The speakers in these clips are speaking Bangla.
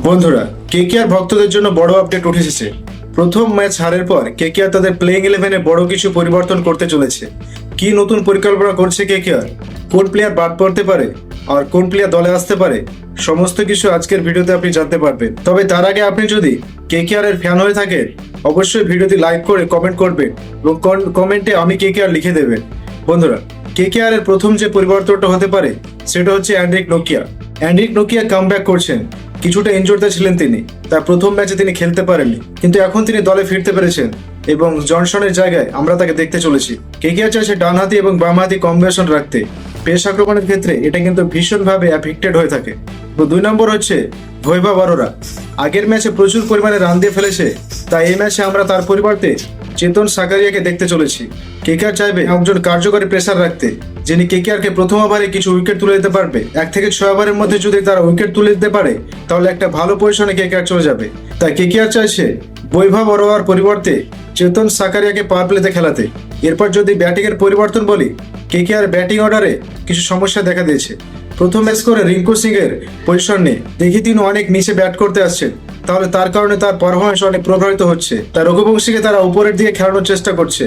বন্ধুরা, কেকেআর ভক্তদের জন্য বড় আপডেট উঠে এসেছে। প্রথম ম্যাচ হারের পর কেকেআর তাদের প্লেইং 11-এ বড় কিছু পরিবর্তন করতে চলেছে। কি নতুন পরিকল্পনা করছে কেকেআর, কোন প্লেয়ার বাদ পড়তে পারে আর কোন প্লেয়ার দলে আসতে পারে, সমস্ত কিছু আজকের ভিডিওতে আপনি জানতে পারবেন। তবে তার আগে আপনি যদি কেকেআর এর ফ্যান হয়ে থাকেন, অবশ্যই ভিডিওটি লাইক করে কমেন্ট করবেন এবং কমেন্টে আমি কেকেআর লিখে দেবেন। বন্ধুরা, কেকেআর এর প্রথম যে পরিবর্তনটা হতে পারে সেটা হচ্ছে Endrick Nokia. Endrick Nokia comeback করছেন। কিছুটা ইনজুরিতে ছিলেন তিনি, তার প্রথম ম্যাচে তিনি খেলতে পারেননি, কিন্তু এখন তিনি দলে ফিরতে পেরেছেন এবং জনসনের জায়গায় আমরা তাকে দেখতে চলেছি। কেকেআর চাইছে ডানহাতি এবং বামহাতি কম্বিনেশন রাখতে। পেস আক্রমণের ক্ষেত্রে এটা কিন্তু ভীষণভাবে অ্যাফেক্টেড হয়ে থাকে। তো 2 নম্বর হচ্ছে বৈভব অরোরা। আগের ম্যাচে প্রচুর পরিমাণে রান দিয়ে ফেলেছে, তাই এই ম্যাচে আমরা তার পরিবর্তে চেতন সাকারিয়াকে দেখতে চলেছি। কেকেআর চাইবে একজন কার্যকরী প্রেসার রাখতে, যিনি কেকেআরকে প্রথম ওভারে কিছু উইকেট তুলে দিতে পারবে। 1 থেকে 6 ওভারের মধ্যে যদি তারা উইকেট তুলে দিতে পারে, তাহলে একটা ভালো পজিশনে কেকেআর চলে যাবে। তাই কেকেআর চাইছে বৈভব অরোরার পরিবর্তে চেতন সাকারিয়াকে পাওয়ার প্লেতে খেলাতে। এরপর যদি ব্যাটিং এর পরিবর্তন বলি, কেকেআর ব্যাটিং অর্ডারে কিছু সমস্যা দেখা দিয়েছে। প্রথম ম্যাচ করে রিঙ্কু সিং এর পজিশন নিয়ে দেখি তিনি অনেক নিচে ব্যাট করতে আসছেন, তাহলে তার কারণে তার পারফরমেন্স অনেক প্রভাবিত হচ্ছে। তার রঘুবংশীকে তারা উপরের দিকে খেলানোর চেষ্টা করছে।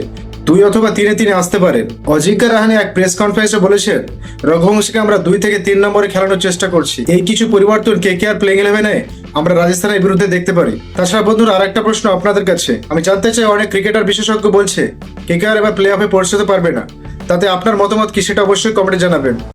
2 অথবা 3-এ আসতে পারেন। অজিঙ্কা রাহানে এক প্রেস কনফারেন্সে বলেছেন, রঘুবংশীকে আমরা 2 থেকে 3 নম্বরে খেলানোর চেষ্টা করছি। এই কিছু পরিবর্তন কেকেআর প্লেইং 11-এ আমরা রাজস্থানের বিরুদ্ধে দেখতে পারি। তাছাড়া বন্ধুরা, আরেকটা প্রশ্ন আপনাদের কাছে আমি জানতে চাই, অনেক ক্রিকেটার বিশেষজ্ঞ বলছে কেকেআর এবার প্লে অফে পৌঁছতে পারবে না। তাতে আপনার মতামত কি, সেটা অবশ্যই কমেন্টে জানাবেন।